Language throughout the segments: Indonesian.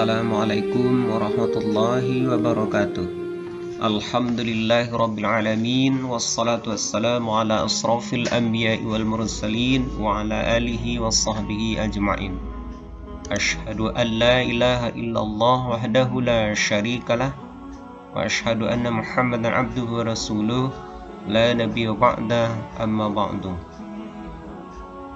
Assalamualaikum warahmatullahi wabarakatuh. Alhamdulillahirabbil alamin wassalatu wassalamu ala asrafil anbiya'i wal mursalin wa ala alihi washabbihi ajmain. Asyhadu an la ilaha illallah wahdahu la syarikalah wa asyhadu anna Muhammadan abduhu wa rasuluh la nabiyya ba'da amma ba'du.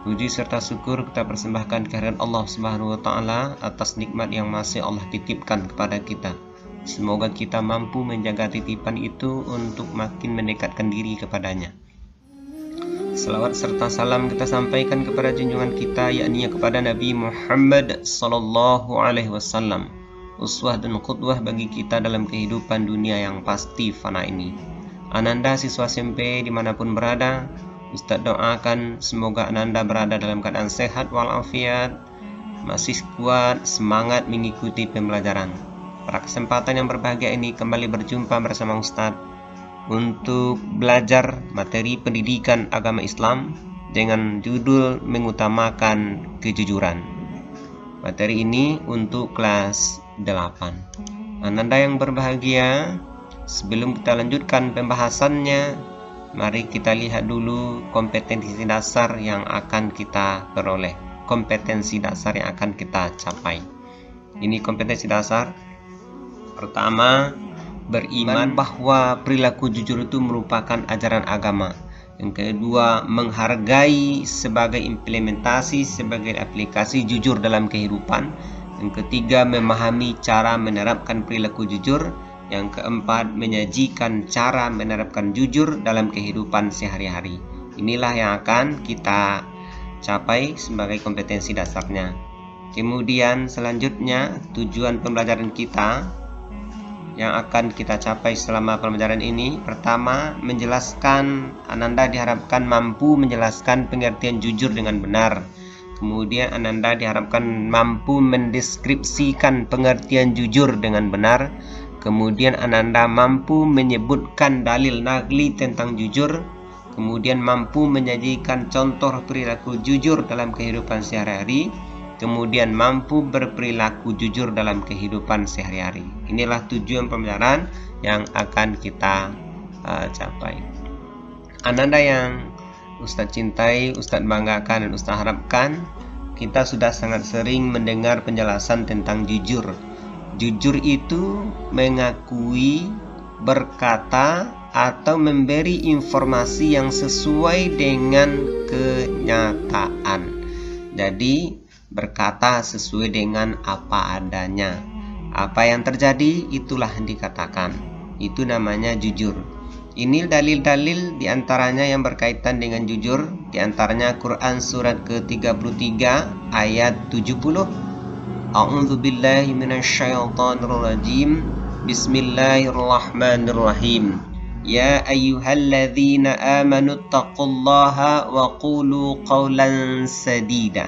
Puji serta syukur kita persembahkan kehadirat Allah Subhanahu wa taala atas nikmat yang masih Allah titipkan kepada kita. Semoga kita mampu menjaga titipan itu untuk makin mendekatkan diri kepadanya. Selawat serta salam kita sampaikan kepada junjungan kita, yakni kepada Nabi Muhammad sallallahu alaihi wasallam, uswah dan qudwah bagi kita dalam kehidupan dunia yang pasti fana ini. Ananda siswa SMP dimanapun berada, Ustaz doakan semoga Ananda berada dalam keadaan sehat walafiat, masih kuat, semangat mengikuti pembelajaran. Pada kesempatan yang berbahagia ini kembali berjumpa bersama Ustaz untuk belajar materi pendidikan agama Islam dengan judul mengutamakan kejujuran. Materi ini untuk kelas 8. Ananda yang berbahagia, sebelum kita lanjutkan pembahasannya, mari kita lihat dulu kompetensi dasar yang akan kita peroleh, kompetensi dasar yang akan kita capai. Ini kompetensi dasar. Pertama, beriman bahwa perilaku jujur itu merupakan ajaran agama. Yang kedua, menghargai sebagai implementasi, sebagai aplikasi jujur dalam kehidupan. Yang ketiga, memahami cara menerapkan perilaku jujur. Yang keempat, menyajikan cara menerapkan jujur dalam kehidupan sehari-hari. Inilah yang akan kita capai sebagai kompetensi dasarnya. Kemudian selanjutnya, tujuan pembelajaran kita yang akan kita capai selama pembelajaran ini. Pertama, menjelaskan, Ananda diharapkan mampu menjelaskan pengertian jujur dengan benar. Kemudian Ananda diharapkan mampu mendeskripsikan pengertian jujur dengan benar. Kemudian Ananda mampu menyebutkan dalil nagli tentang jujur. Kemudian mampu menyajikan contoh perilaku jujur dalam kehidupan sehari-hari. Kemudian mampu berperilaku jujur dalam kehidupan sehari-hari. Inilah tujuan pembelajaran yang akan kita capai. Ananda yang Ustadz cintai, Ustadz banggakan, dan Ustadz harapkan, kita sudah sangat sering mendengar penjelasan tentang jujur. Jujur itu mengakui, berkata, atau memberi informasi yang sesuai dengan kenyataan. Jadi, berkata sesuai dengan apa adanya. Apa yang terjadi, itulah yang dikatakan. Itu namanya jujur. Ini dalil-dalil diantaranya yang berkaitan dengan jujur. Diantaranya Quran surat ke-33 ayat 70. A'udzu billahi minasyaitonir rajim. Bismillahirrahmanirrahim. Ya ayyuhalladzina amanu taqullaha wa qulu qawlan sadida.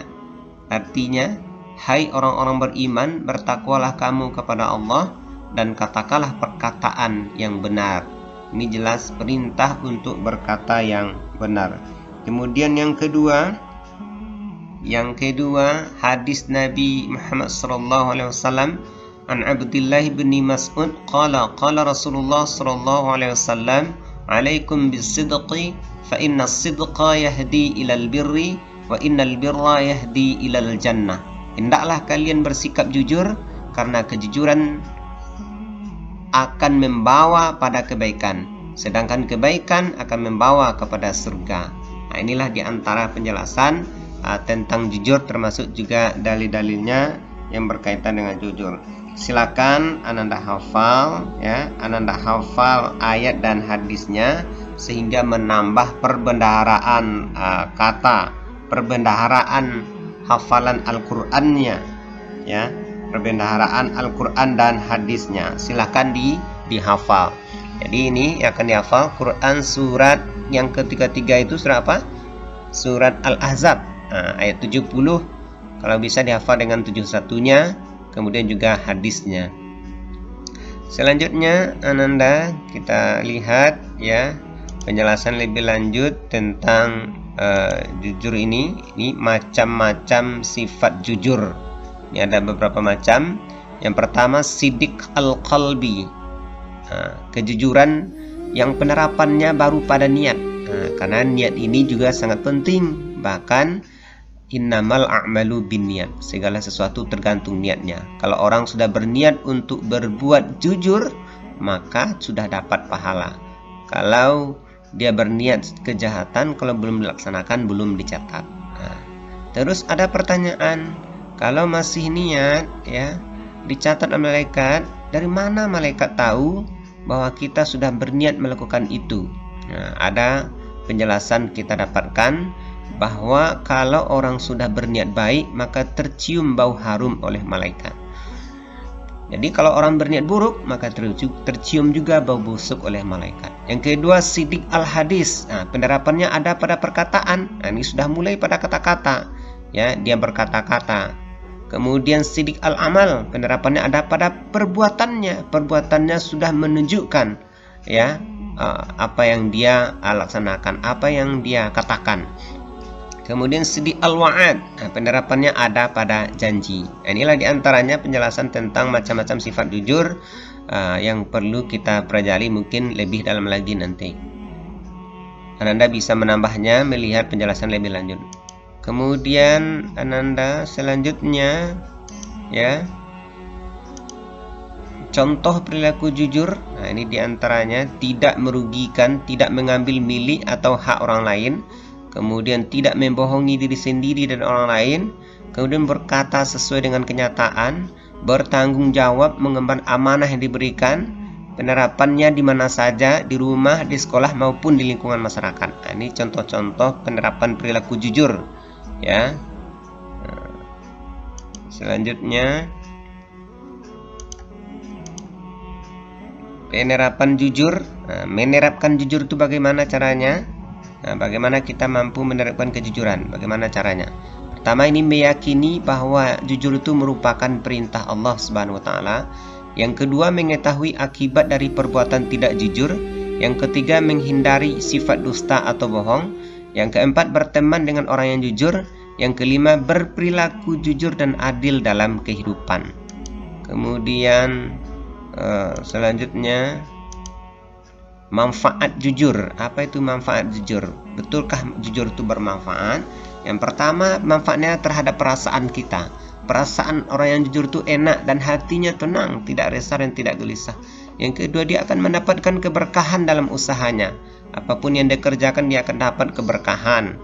Artinya, hai orang-orang beriman, bertakwalah kamu kepada Allah dan katakanlah perkataan yang benar. Ini jelas perintah untuk berkata yang benar. Kemudian yang kedua, hadis Nabi Muhammad sallallahu alaihi wasallam an Abdullah bin Mas'ud qala Rasulullah sallallahu alaihi wasallam, alaikum bis-sidqi fa inna as-sidqa yahdi ilal birri wa innal birra yahdi ilal jannah. Hendaklah kalian bersikap jujur karena kejujuran akan membawa pada kebaikan, sedangkan kebaikan akan membawa kepada surga. Nah, inilah diantara penjelasan tentang jujur, termasuk juga dalil-dalilnya yang berkaitan dengan jujur. Silakan Ananda hafal, ya, Ananda hafal ayat dan hadisnya sehingga menambah perbendaharaan kata, perbendaharaan hafalan Al-Qur'annya, ya, perbendaharaan Al-Qur'an dan hadisnya. Silakan dihafal. Jadi ini yang akan dihafal Quran surat yang ketiga itu surat apa? Surat Al-Ahzab ayat 70. Kalau bisa dihafal dengan 71-nya, kemudian juga hadisnya. Selanjutnya Ananda kita lihat, ya, penjelasan lebih lanjut tentang jujur ini macam-macam sifat jujur. Ini ada beberapa macam. Yang pertama sidik al-qalbi, kejujuran yang penerapannya baru pada niat. Karena niat ini juga sangat penting. Bahkan innamal a'malu binniyat, segala sesuatu tergantung niatnya. Kalau orang sudah berniat untuk berbuat jujur, maka sudah dapat pahala. Kalau dia berniat kejahatan, kalau belum dilaksanakan, belum dicatat. Terus ada pertanyaan, kalau masih niat, ya, dicatat oleh malaikat, dari mana malaikat tahu bahwa kita sudah berniat melakukan itu? Ada penjelasan kita dapatkan bahwa kalau orang sudah berniat baik, maka tercium bau harum oleh malaikat. Jadi kalau orang berniat buruk, maka tercium juga bau busuk oleh malaikat. Yang kedua, sidik al-hadis. Penerapannya ada pada perkataan. Ini sudah mulai pada kata-kata, ya, dia berkata-kata. Kemudian sidik al-amal, penerapannya ada pada perbuatannya. Perbuatannya sudah menunjukkan, ya, apa yang dia laksanakan, apa yang dia katakan. Kemudian sidik al-wa'ad, penerapannya ada pada janji. Inilah diantaranya penjelasan tentang macam-macam sifat jujur yang perlu kita pelajari, mungkin lebih dalam lagi nanti. Ananda bisa menambahnya melihat penjelasan lebih lanjut. Kemudian Ananda selanjutnya, ya, contoh perilaku jujur. Ini diantaranya tidak merugikan, tidak mengambil milik atau hak orang lain. Kemudian tidak membohongi diri sendiri dan orang lain. Kemudian berkata sesuai dengan kenyataan, bertanggung jawab mengemban amanah yang diberikan. Penerapannya di mana saja, di rumah, di sekolah maupun di lingkungan masyarakat. Ini contoh-contoh penerapan perilaku jujur, ya. Selanjutnya, penerapan jujur. Menerapkan jujur itu bagaimana caranya? Bagaimana kita mampu menerapkan kejujuran? Bagaimana caranya? Pertama, ini meyakini bahwa jujur itu merupakan perintah Allah Subhanahu wa taala. Yang kedua, mengetahui akibat dari perbuatan tidak jujur. Yang ketiga, menghindari sifat dusta atau bohong. Yang keempat, berteman dengan orang yang jujur. Yang kelima, berperilaku jujur dan adil dalam kehidupan. Kemudian selanjutnya, manfaat jujur. Apa itu manfaat jujur? Betulkah jujur itu bermanfaat? Yang pertama, manfaatnya terhadap perasaan kita. Perasaan orang yang jujur itu enak dan hatinya tenang, tidak resah dan tidak gelisah. Yang kedua, dia akan mendapatkan keberkahan dalam usahanya. Apapun yang dia kerjakan, dia akan dapat keberkahan,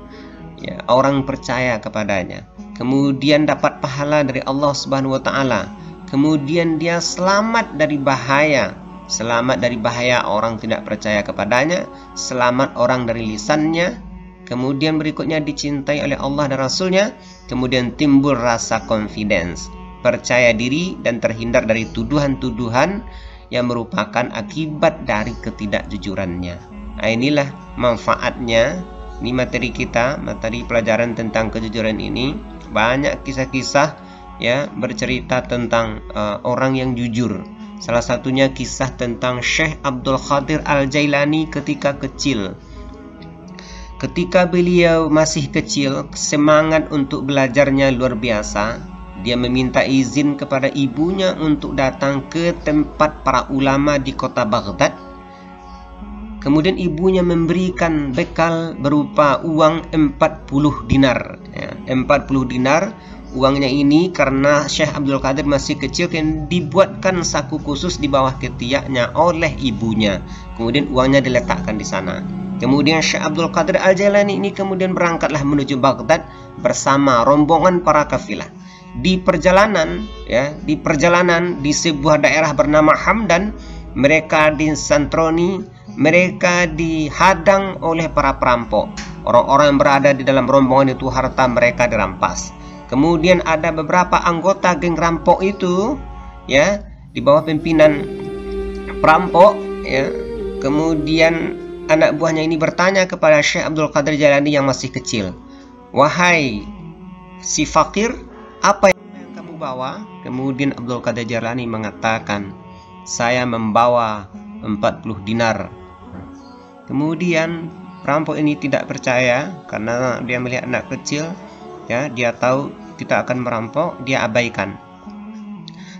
ya, orang percaya kepadanya. Kemudian dapat pahala dari Allah Subhanahu wa taala. Kemudian dia selamat dari bahaya. Selamat dari bahaya orang tidak percaya kepadanya, selamat orang dari lisannya. Kemudian berikutnya dicintai oleh Allah dan Rasulnya. Kemudian timbul rasa confidence, percaya diri, dan terhindar dari tuduhan-tuduhan yang merupakan akibat dari ketidakjujurannya. Inilah manfaatnya. Ini materi kita, materi pelajaran tentang kejujuran ini. Banyak kisah-kisah, ya, bercerita tentang orang yang jujur. Salah satunya kisah tentang Syekh Abdul Qadir Al-Jailani ketika kecil. Ketika beliau masih kecil, semangat untuk belajarnya luar biasa. Dia meminta izin kepada ibunya untuk datang ke tempat para ulama di kota Baghdad. Kemudian ibunya memberikan bekal berupa uang 40 dinar. 40 dinar. Uangnya ini karena Syekh Abdul Qadir masih kecil, yang dibuatkan saku khusus di bawah ketiaknya oleh ibunya. Kemudian uangnya diletakkan di sana. Kemudian Syekh Abdul Qadir Al-Jailani ini kemudian berangkatlah menuju Baghdad bersama rombongan para kafilah. Di perjalanan, ya, di sebuah daerah bernama Hamdan, mereka disantroni, mereka dihadang oleh para perampok. Orang-orang yang berada di dalam rombongan itu harta mereka dirampas. Kemudian ada beberapa anggota geng rampok itu, ya, di bawah pimpinan perampok, ya. Kemudian anak buahnya ini bertanya kepada Syekh Abdul Qadir Jailani yang masih kecil, "Wahai si fakir, apa yang kamu bawa?" Kemudian Abdul Qadir Jailani mengatakan, "Saya membawa 40 dinar." Kemudian perampok ini tidak percaya karena dia melihat anak kecil, ya, dia tahu kita akan merampok, dia abaikan.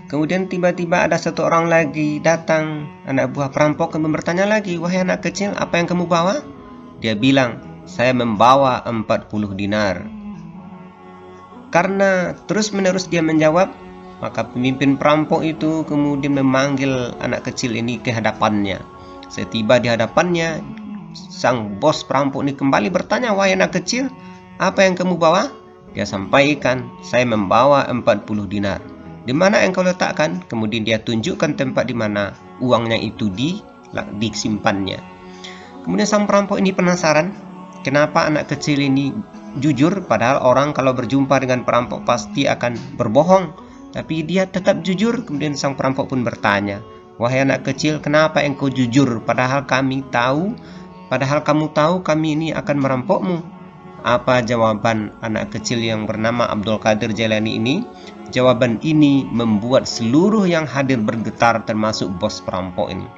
Kemudian tiba-tiba ada satu orang lagi datang, anak buah perampok, yang bertanya lagi, "Wahai anak kecil, apa yang kamu bawa?" Dia bilang, "Saya membawa 40 dinar." Karena terus-menerus dia menjawab, maka pemimpin perampok itu kemudian memanggil anak kecil ini ke hadapannya. Setiba di hadapannya, sang bos perampok ini kembali bertanya, "Wahai anak kecil, apa yang kamu bawa?" Dia sampaikan, "Saya membawa 40 dinar. Di mana engkau letakkan?" Kemudian dia tunjukkan tempat di mana uangnya itu disimpannya. Kemudian sang perampok ini penasaran, kenapa anak kecil ini jujur, padahal orang kalau berjumpa dengan perampok pasti akan berbohong, tapi dia tetap jujur. Kemudian sang perampok pun bertanya, "Wahai anak kecil, kenapa engkau jujur padahal kamu tahu kami ini akan merampokmu?" Apa jawaban anak kecil yang bernama Abdul Qadir Jailani ini? Jawaban ini membuat seluruh yang hadir bergetar, termasuk bos perampok ini.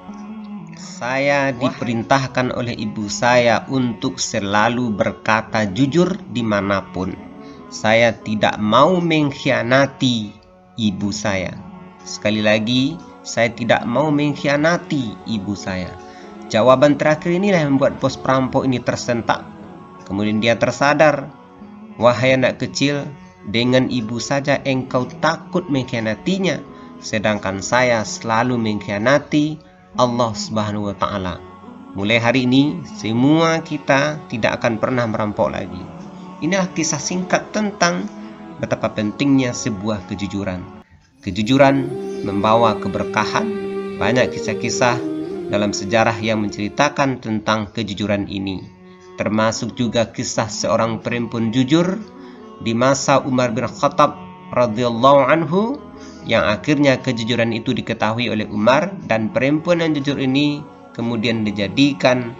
"Saya diperintahkan oleh ibu saya untuk selalu berkata jujur dimanapun. Saya tidak mau mengkhianati ibu saya. Sekali lagi, saya tidak mau mengkhianati ibu saya." Jawaban terakhir inilah yang membuat bos perampok ini tersentak. Kemudian dia tersadar, "Wahai anak kecil, dengan ibu saja engkau takut mengkhianatinya, sedangkan saya selalu mengkhianati Allah Subhanahu wa Ta'ala. Mulai hari ini, semua kita tidak akan pernah merampok lagi." Inilah kisah singkat tentang betapa pentingnya sebuah kejujuran. Kejujuran membawa keberkahan. Banyak kisah-kisah dalam sejarah yang menceritakan tentang kejujuran ini, termasuk juga kisah seorang perempuan jujur di masa Umar bin Khattab radhiyallahu anhu, yang akhirnya kejujuran itu diketahui oleh Umar, dan perempuan yang jujur ini kemudian dijadikan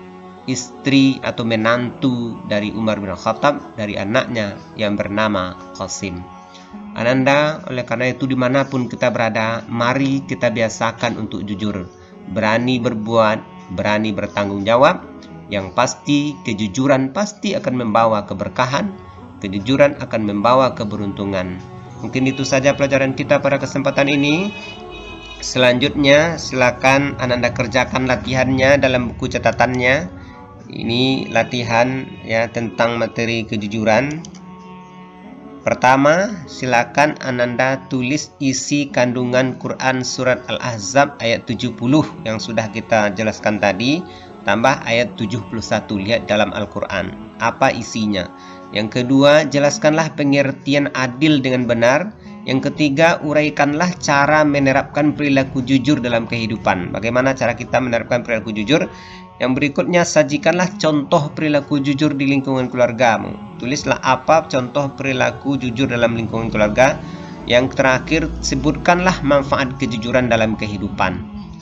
istri atau menantu dari Umar bin Khattab, dari anaknya yang bernama Qasim. Ananda, oleh karena itu dimanapun kita berada, mari kita biasakan untuk jujur, berani berbuat, berani bertanggung jawab. Yang pasti kejujuran pasti akan membawa keberkahan, kejujuran akan membawa keberuntungan. Mungkin itu saja pelajaran kita pada kesempatan ini. Selanjutnya silakan Ananda kerjakan latihannya dalam buku catatannya. Ini latihan ya tentang materi kejujuran. Pertama, silakan Ananda tulis isi kandungan Quran surat Al-Ahzab ayat 70 yang sudah kita jelaskan tadi, tambah ayat 71, lihat dalam Al-Quran apa isinya. Yang kedua, jelaskanlah pengertian adil dengan benar. Yang ketiga, uraikanlah cara menerapkan perilaku jujur dalam kehidupan. Bagaimana cara kita menerapkan perilaku jujur? Yang berikutnya, sajikanlah contoh perilaku jujur di lingkungan keluargamu. Tulislah apa contoh perilaku jujur dalam lingkungan keluarga. Yang terakhir, sebutkanlah manfaat kejujuran dalam kehidupan.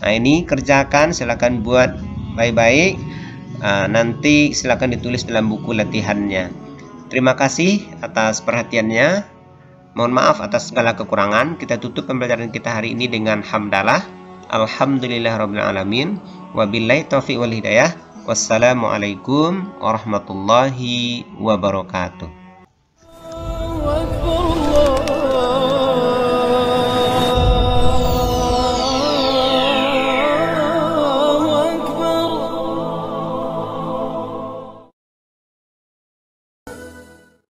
Nah, ini kerjakan, silakan buat baik-baik. Nanti silakan ditulis dalam buku latihannya. Terima kasih atas perhatiannya. Mohon maaf atas segala kekurangan. Kita tutup pembelajaran kita hari ini dengan hamdalah. Alhamdulillahirabbil alamin. Wabillahi taufiq wal hidayah. Wassalamualaikum warahmatullahi wabarakatuh.